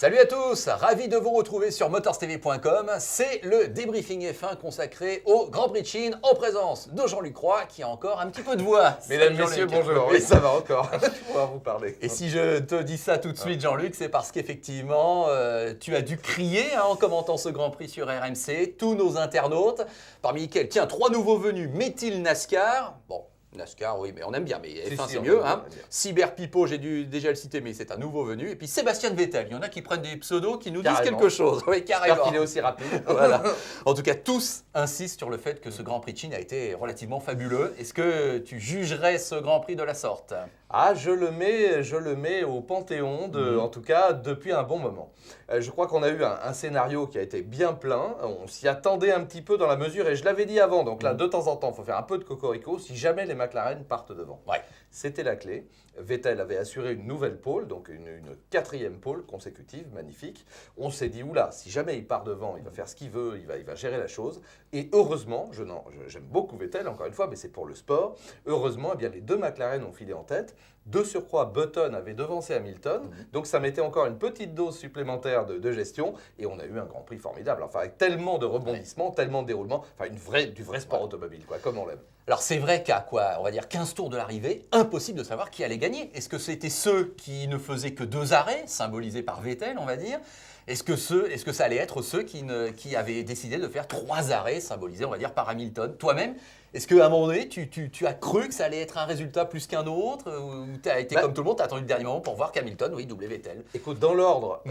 Salut à tous, ravi de vous retrouver sur motorstv.com. C'est le débriefing F1 consacré au Grand Prix de Chine en présence de Jean-Luc Roy qui a encore un petit peu de voix. Mesdames, messieurs, bonjour. Oui, ça va encore. Je vais pouvoir vous parler. Et si je te dis ça tout de suite, Jean-Luc, c'est parce qu'effectivement, tu as dû crier en commentant ce Grand Prix sur RMC, tous nos internautes, parmi lesquels, tiens, 3 nouveaux venus, Métil NASCAR. Bon. NASCAR, oui, mais on aime bien, mais F1 c'est mieux. Cyber Pipo, j'ai dû déjà le citer, mais c'est un nouveau venu. Et puis Sébastien Vettel, il y en a qui prennent des pseudos qui nous disent quelque chose. Oui, carrément. J'espère qu'il est aussi rapide. Voilà. En tout cas, tous insistent sur le fait que ce Grand Prix de Chine a été relativement fabuleux. Est-ce que tu jugerais ce Grand Prix de la sorte ? Ah, je le mets au panthéon, en tout cas, depuis un bon moment. Je crois qu'on a eu un scénario qui a été bien plein. On s'y attendait un petit peu dans la mesure, et je l'avais dit avant, donc là, de temps en temps, il faut faire un peu de cocorico si jamais les McLaren partent devant. Ouais. C'était la clé. Vettel avait assuré une nouvelle pole, donc une 4e pole consécutive, magnifique. On s'est dit, oula, si jamais il part devant, il va faire ce qu'il veut, il va gérer la chose. Et heureusement, j'aime beaucoup Vettel, encore une fois, mais c'est pour le sport. Heureusement, eh bien, les deux McLaren ont filé en tête. De surcroît, Button avait devancé Hamilton, donc ça mettait encore une petite dose supplémentaire de gestion, et on a eu un Grand Prix formidable, enfin avec tellement de rebondissements, tellement de déroulements, enfin du vrai sport automobile, quoi, comme on l'aime. Alors c'est vrai qu'à quoi, on va dire 15 tours de l'arrivée, impossible de savoir qui allait gagner. Est-ce que c'était ceux qui ne faisaient que 2 arrêts, symbolisés par Vettel, on va dire ? Est-ce que ça allait être ceux qui avaient décidé de faire 3 arrêts, symbolisés, on va dire, par Hamilton ? Toi-même, est-ce qu'à un moment donné, tu as cru que ça allait être un résultat plus qu'un autre ? Ou tu as été comme tout le monde, tu as attendu le dernier moment pour voir qu'Hamilton, oui, doublait Vettel ? Écoute, dans l'ordre,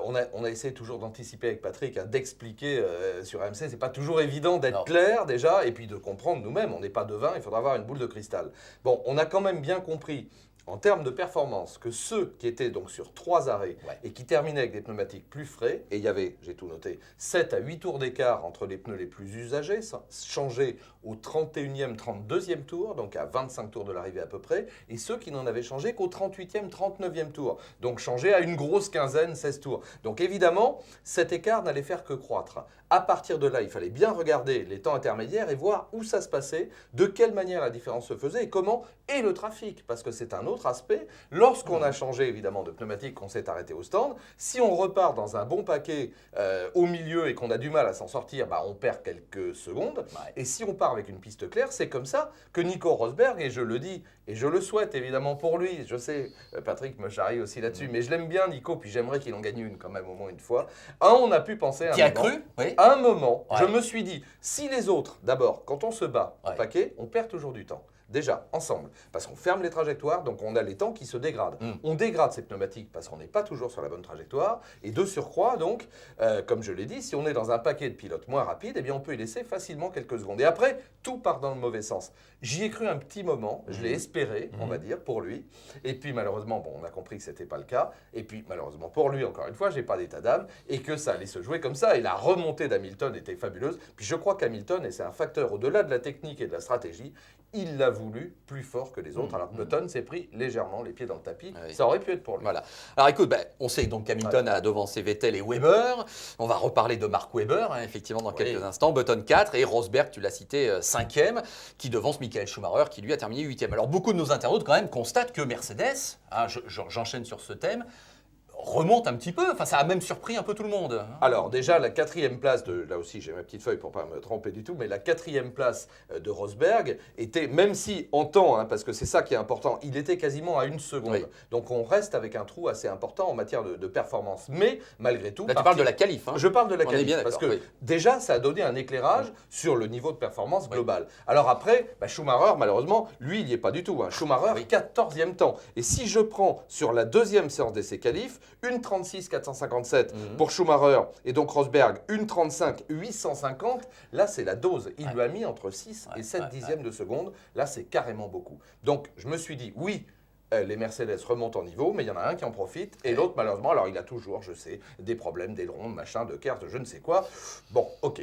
on a essayé toujours d'anticiper avec Patrick, d'expliquer sur AMC. C'est pas toujours évident d'être clair déjà, et puis de comprendre nous-mêmes. On n'est pas devin, il faudra avoir une boule de cristal. Bon, on a quand même bien compris, en termes de performance, que ceux qui étaient donc sur 3 arrêts et qui terminaient avec des pneumatiques plus frais, et il y avait, j'ai tout noté, 7 à 8 tours d'écart entre les pneus les plus usagés, changés au 31e, 32e tour, donc à 25 tours de l'arrivée à peu près, et ceux qui n'en avaient changé qu'au 38e, 39e tour, donc changés à une grosse quinzaine, 16 tours. Donc évidemment, cet écart n'allait faire que croître. À partir de là, il fallait bien regarder les temps intermédiaires et voir où ça se passait, de quelle manière la différence se faisait et comment, et le trafic, parce que c'est un autre aspect. Lorsqu'on a changé évidemment de pneumatique, qu'on s'est arrêté au stand, si on repart dans un bon paquet au milieu et qu'on a du mal à s'en sortir, on perd quelques secondes. Et si on part avec une piste claire, c'est comme ça que Nico Rosberg, et je le dis, et je le souhaite évidemment pour lui, je sais, Patrick me charrie aussi là-dessus, mais je l'aime bien Nico, puis j'aimerais qu'il en gagne une quand même au moins une fois. On a pu penser à un moment, je me suis dit, si les autres, d'abord, quand on se bat au paquet, on perd toujours du temps. Déjà, ensemble, parce qu'on ferme les trajectoires, donc on a les temps qui se dégradent. On dégrade ces pneumatiques parce qu'on n'est pas toujours sur la bonne trajectoire, et de surcroît, donc, comme je l'ai dit, si on est dans un paquet de pilotes moins rapides, eh bien on peut y laisser facilement quelques secondes. Et après, tout part dans le mauvais sens. J'y ai cru un petit moment, je l'ai espéré, on va dire, pour lui, et puis malheureusement, on a compris que ce n'était pas le cas, et puis malheureusement pour lui, encore une fois, j'ai pas d'état d'âme, et que ça allait se jouer comme ça, et la remontée d'Hamilton était fabuleuse, puis je crois qu'Hamilton, et c'est un facteur au-delà de la technique et de la stratégie, il l'a voulu plus fort que les autres. Alors Button s'est pris légèrement les pieds dans le tapis. Ça aurait pu être pour lui. Voilà. Alors écoute, on sait donc qu'Hamilton a devancé Vettel et Weber. On va reparler de Mark Webber, effectivement, dans quelques instants. Button 4 et Rosberg, tu l'as cité, 5e, qui devance Michael Schumacher, qui lui a terminé 8e. Alors beaucoup de nos internautes, quand même, constatent que Mercedes, j'enchaîne sur ce thème, remonte un petit peu, enfin ça a même surpris un peu tout le monde. Alors déjà la 4e place, là aussi j'ai ma petite feuille pour ne pas me tromper du tout, mais la 4e place de Rosberg était, même si en temps, parce que c'est ça qui est important, il était quasiment à 1 seconde. Oui. Donc on reste avec un trou assez important en matière de performance. Mais malgré tout... Là tu parles de la qualif. Je parle de la qualif, parce que déjà ça a donné un éclairage sur le niveau de performance global. Alors après, Schumacher malheureusement, lui il n'y est pas du tout. Schumacher 14e temps. Et si je prends sur la 2e séance d'essai qualif, une 36 457 pour Schumacher et donc Rosberg, une 35 850. Là, c'est la dose. Il lui a mis entre 6 et 7 dixièmes de seconde. Là, c'est carrément beaucoup. Donc, je me suis dit, oui, les Mercedes remontent en niveau, mais il y en a un qui en profite, et l'autre, malheureusement, alors il a toujours, je sais, des problèmes d'aileron, machin, de Kers, de je ne sais quoi. Bon, ok.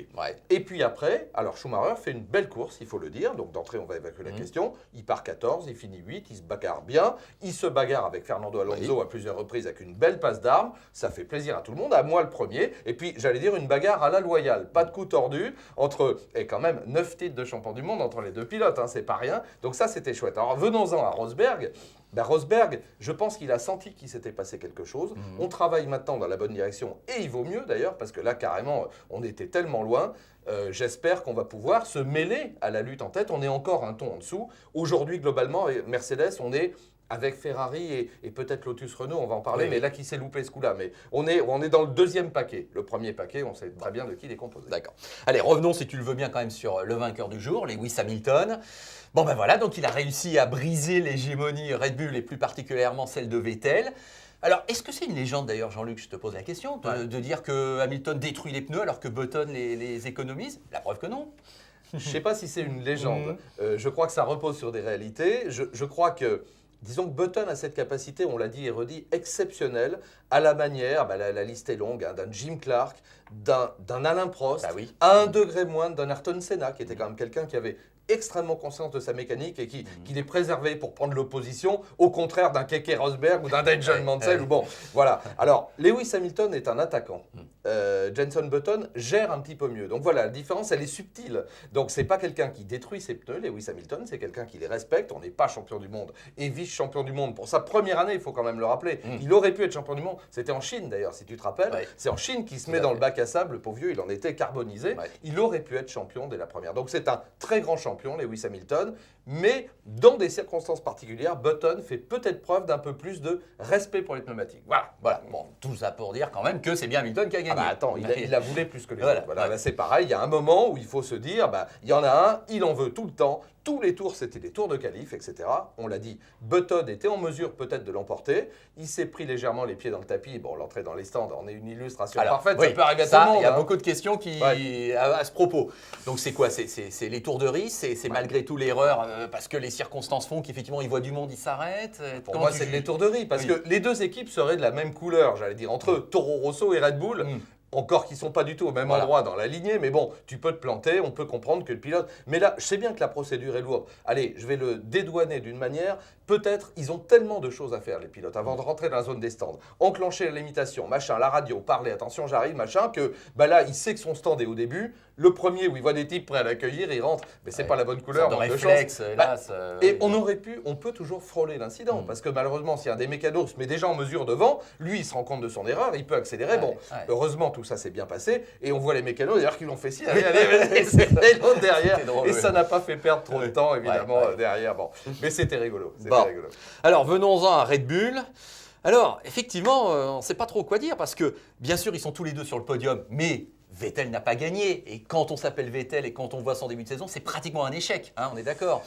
Et puis après, alors Schumacher fait une belle course, il faut le dire, donc d'entrée, on va évacuer la question. Il part 14, il finit 8, il se bagarre bien, il se bagarre avec Fernando Alonso à plusieurs reprises avec une belle passe d'armes, ça fait plaisir à tout le monde, à moi le premier, et puis j'allais dire une bagarre à la loyale, pas de coup tordu, entre, et quand même 9 titres de champion du monde entre les deux pilotes, c'est pas rien, donc ça c'était chouette. Alors venons-en à Rosberg. Rosberg, je pense qu'il a senti qu'il s'était passé quelque chose. On travaille maintenant dans la bonne direction et il vaut mieux d'ailleurs parce que là carrément on était tellement loin. J'espère qu'on va pouvoir se mêler à la lutte en tête. On est encore un ton en dessous. Aujourd'hui globalement, Mercedes, on est avec Ferrari et peut-être Lotus Renault, on va en parler, mais là qui s'est loupé ce coup-là. Mais on est dans le deuxième paquet. Le premier paquet, on sait très bien de qui il est composé. D'accord. Allez, revenons si tu le veux bien quand même sur le vainqueur du jour, Lewis Hamilton. Bon ben voilà, donc il a réussi à briser l'hégémonie Red Bull et plus particulièrement celle de Vettel. Alors, est-ce que c'est une légende d'ailleurs, Jean-Luc, je te pose la question, de dire que Hamilton détruit les pneus alors que Button les économise? La preuve que non. Je ne sais pas si c'est une légende. Je crois que ça repose sur des réalités. Je crois que disons que Button a cette capacité, on l'a dit et redit, exceptionnelle, à la manière, la liste est longue, hein, d'un Jim Clark, d'un Alain Prost, à 1 degré moins d'un Ayrton Senna, qui était quand même quelqu'un qui avait extrêmement conscience de sa mécanique et qui les préservait pour prendre l'opposition, au contraire d'un Keke Rosberg ou d'un Nigel Mansell. Bon, voilà. Alors, Lewis Hamilton est un attaquant. Jenson Button gère un petit peu mieux. Donc voilà, la différence, elle est subtile. Donc c'est pas quelqu'un qui détruit ses pneus, Lewis Hamilton, c'est quelqu'un qui les respecte. On n'est pas champion du monde et vice-champion du monde pour sa première année, il faut quand même le rappeler. Il aurait pu être champion du monde. C'était en Chine d'ailleurs, si tu te rappelles. C'est en Chine qu'il se met dans le bac à sable, le pauvre vieux, il en était carbonisé. Il aurait pu être champion dès la première. Donc c'est un très grand champion, Lewis Hamilton. Mais dans des circonstances particulières, Button fait peut-être preuve d'un peu plus de respect pour les pneumatiques. Voilà. Bon, tout ça pour dire quand même que c'est bien Hamilton qui a gagné. Attends, il a voulu plus que les autres. Voilà, là, c'est pareil, il y a un moment où il faut se dire, il y en a un, il en veut tout le temps. Tous les tours, c'était des tours de qualif, etc. On l'a dit, Button était en mesure peut-être de l'emporter. Il s'est pris légèrement les pieds dans le tapis. Bon, l'entrée dans les stands, on est une illustration parfaite. Ça peut arriver à tout le monde. Il y a beaucoup de questions à ce propos. Donc c'est quoi? C'est les tours de risque? C'est malgré tout l'erreur parce que les circonstances font qu'effectivement, ils voient du monde, ils s'arrêtent? Pour moi, c'est les tours de riz. Parce que les deux équipes seraient de la même couleur, j'allais dire, entre Toro Rosso et Red Bull. Encore qu'ils ne sont pas du tout au même endroit dans la lignée, mais bon, tu peux te planter, on peut comprendre que le pilote... Mais là, je sais bien que la procédure est lourde. Allez, je vais le dédouaner d'une manière. Peut-être, ils ont tellement de choses à faire, les pilotes, avant de rentrer dans la zone des stands. Enclencher la limitation, machin, la radio, parler, attention, j'arrive, machin, que là, il sait que son stand est au début. Le premier où il voit des types prêts à l'accueillir, il rentre, mais c'est pas la bonne couleur. De réflexe, hélas. Et on peut toujours frôler l'incident, parce que malheureusement, si un des mécanos se met déjà en mesure devant, lui, il se rend compte de son erreur, il peut accélérer. Heureusement, tout ça s'est bien passé, et on voit les mécanos d'ailleurs qui l'ont fait ci, allez, et l'autre derrière, drôle, et ça n'a pas fait perdre trop de temps, évidemment, derrière. Bon, mais c'était rigolo. Rigolo. Alors, venons-en à Red Bull. Alors, effectivement, on ne sait pas trop quoi dire, parce que, bien sûr, ils sont tous les deux sur le podium, mais Vettel n'a pas gagné. Et quand on s'appelle Vettel et quand on voit son début de saison, c'est pratiquement un échec, hein, on est d'accord.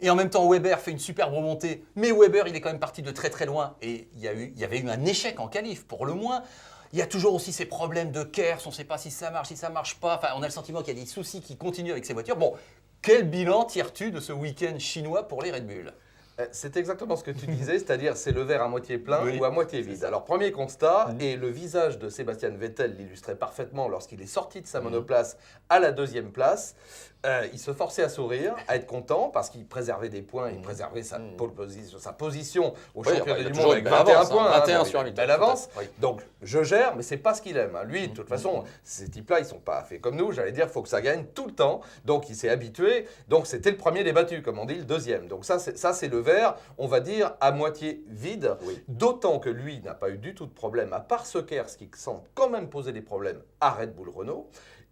Et en même temps, Weber fait une superbe remontée, mais Weber, il est quand même parti de très très loin. Et il y avait eu un échec en qualif, pour le moins. Il y a toujours aussi ces problèmes de KERS, on ne sait pas si ça marche pas. Enfin, on a le sentiment qu'il y a des soucis qui continuent avec ces voitures. Bon, quel bilan tires-tu de ce week-end chinois pour les Red Bull? C'est exactement ce que tu disais, c'est-à-dire c'est le verre à moitié plein ou à moitié vide. Alors premier constat, et le visage de Sébastien Vettel l'illustrait parfaitement lorsqu'il est sorti de sa monoplace à la deuxième place. Il se forçait à sourire, à être content parce qu'il préservait des points, il préservait sa position au championnat du monde avec 21 points. 21 sur Hamilton. Belle avance. Donc je gère, mais c'est pas ce qu'il aime. Lui, de toute façon, ces types-là, ils sont pas faits comme nous. J'allais dire, il faut que ça gagne tout le temps. Donc il s'est habitué. Donc c'était le premier débattu, comme on dit, le deuxième. Donc ça c'est le verre, on va dire, à moitié vide. D'autant que lui n'a pas eu du tout de problème, à part ce KERS qui semble quand même poser des problèmes à Red Bull Renault.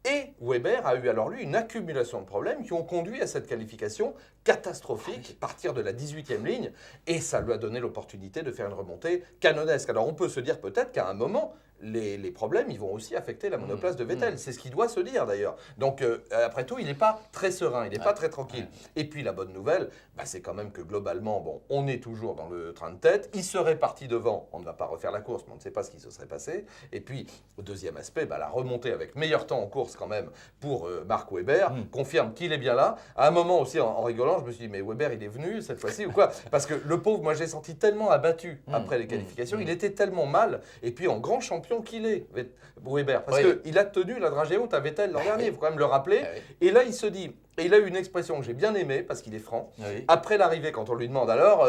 Et Weber a eu alors lui une accumulation de problèmes qui ont conduit à cette qualification catastrophique, partir de la 18e ligne, et ça lui a donné l'opportunité de faire une remontée canonesque. Alors on peut se dire peut-être qu'à un moment, les problèmes ils vont aussi affecter la monoplace de Vettel. C'est ce qu'il doit se dire d'ailleurs. Donc après tout, il n'est pas très serein, il n'est pas très tranquille. Et puis la bonne nouvelle, c'est quand même que globalement, bon, on est toujours dans le train de tête. Il serait parti devant, on ne va pas refaire la course, mais on ne sait pas ce qui se serait passé. Et puis, au deuxième aspect, la remontée avec meilleur temps en course quand même pour Mark Webber confirme qu'il est bien là. À un moment aussi, en rigolant, je me suis dit, mais Webber, il est venu cette fois-ci ou quoi? Parce que le pauvre, moi, j'ai senti tellement abattu après les qualifications. Il était tellement mal. Et puis, en grand champion qu'il est, Webber. Parce qu'il a tenu la dragée haute à Vettel l'an dernier, il faut quand même le rappeler. Et là, il se dit, Et il a eu une expression que j'ai bien aimée, parce qu'il est franc. Oui. Après l'arrivée, quand on lui demande alors,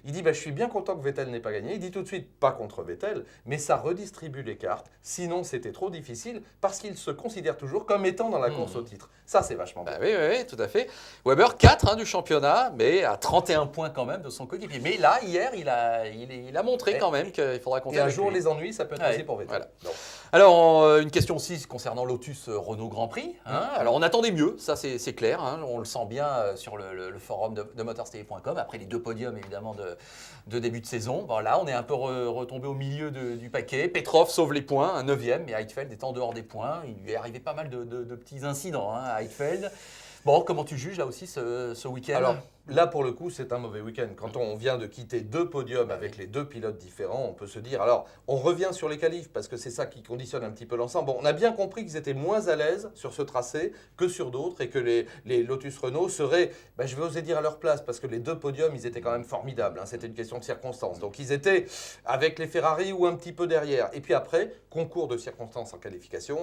il dit je suis bien content que Vettel n'ait pas gagné. Il dit tout de suite pas contre Vettel, mais ça redistribue les cartes. Sinon, c'était trop difficile parce qu'il se considère toujours comme étant dans la course au titre. Ça, c'est vachement bien. Bah oui, tout à fait. Weber, 4 du championnat, mais à 31 points quand même de son coéquipier. Mais là, hier, il a montré quand même qu'il faudra compter Et un avec jour, lui. les ennuis, ça peut être aussi pour Vettel. Voilà. Donc. Alors, une question aussi concernant Lotus Renault Grand Prix. Alors, on attendait mieux, ça c'est clair. On le sent bien sur le forum de motorstv.com, après les 2 podiums évidemment de début de saison. Bon, là, on est un peu retombé au milieu du paquet. Petrov sauve les points, un 9e, mais Heidfeld est en dehors des points. Il lui est arrivé pas mal de petits incidents à Heidfeld. Bon, comment tu juges là aussi ce week-end? Alors, là, pour le coup, c'est un mauvais week-end. Quand on vient de quitter 2 podiums avec les 2 pilotes différents, on peut se dire... Alors, on revient sur les qualifs, parce que c'est ça qui conditionne un petit peu l'ensemble. Bon, on a bien compris qu'ils étaient moins à l'aise sur ce tracé que sur d'autres, et que les Lotus Renault seraient, je vais oser dire, à leur place, parce que les 2 podiums, ils étaient quand même formidables. C'était une question de circonstances. Donc, ils étaient avec les Ferrari ou un petit peu derrière. Et puis après, concours de circonstances en qualification.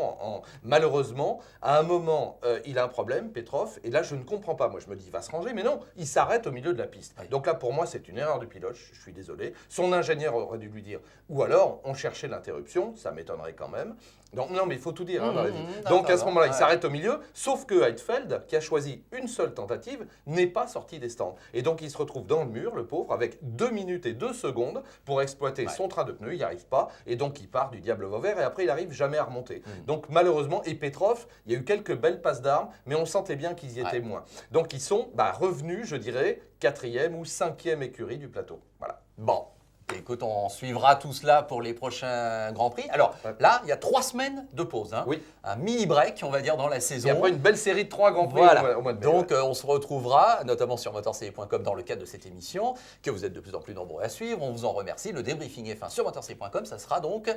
Malheureusement, à un moment, il a un problème, Petrov, et là, je ne comprends pas. Moi, je me dis, il va se ranger, mais non, il s'arrête au milieu de la piste. Oui. Donc là, pour moi, c'est une erreur du pilote, je suis désolé. Son ingénieur aurait dû lui dire, ou alors, on cherchait l'interruption, ça m'étonnerait quand même. Donc, non, mais il faut tout dire dans la vie. Donc à ce moment-là, il s'arrête au milieu, sauf que Heidfeld, qui a choisi une seule tentative, n'est pas sorti des stands. Et donc, il se retrouve dans le mur, le pauvre, avec 2 minutes et 2 secondes pour exploiter son train de pneus, il n'y arrive pas, et donc il part du diable vauvert, et après, il n'arrive jamais à remonter. Donc malheureusement, et Petrov, il y a eu quelques belles passes d'armes, mais on sentait bien qu'ils y étaient moins. Donc ils sont revenus, je dirais, 4e ou 5e écurie du plateau. Voilà. Bon, écoute, on suivra tout cela pour les prochains Grands Prix. Alors là, il y a 3 semaines de pause. Oui. Un mini break, on va dire, dans la saison. Et après une belle série de 3 Grands Prix au mois de mai. Donc on se retrouvera, notamment sur motorcv.com dans le cadre de cette émission, que vous êtes de plus en plus nombreux à suivre. On vous en remercie. Le débriefing F1 sur motorcv.com, ça sera donc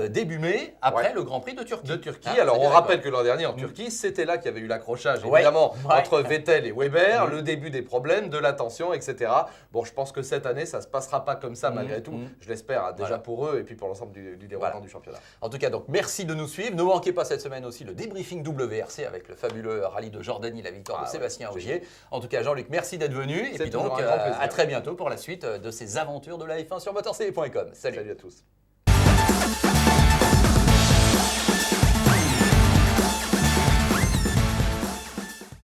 début mai, après le Grand Prix de Turquie. Alors on rappelle que l'an dernier en Turquie, c'était là qu'il y avait eu l'accrochage, évidemment, entre Vettel et Weber, le début des problèmes, de la tension, etc. Bon, je pense que cette année, ça ne se passera pas comme ça malgré tout. Je l'espère déjà pour eux et puis pour l'ensemble du déroulement du championnat. En tout cas, donc merci de nous suivre. Ne manquez pas cette semaine aussi le débriefing WRC avec le fabuleux rallye de Jordanie, la victoire de Sébastien Ogier. En tout cas, Jean-Luc, merci d'être venu. Et puis donc, à très bientôt pour la suite de ces aventures de la F1 sur motorcv.com. Salut. Salut à tous.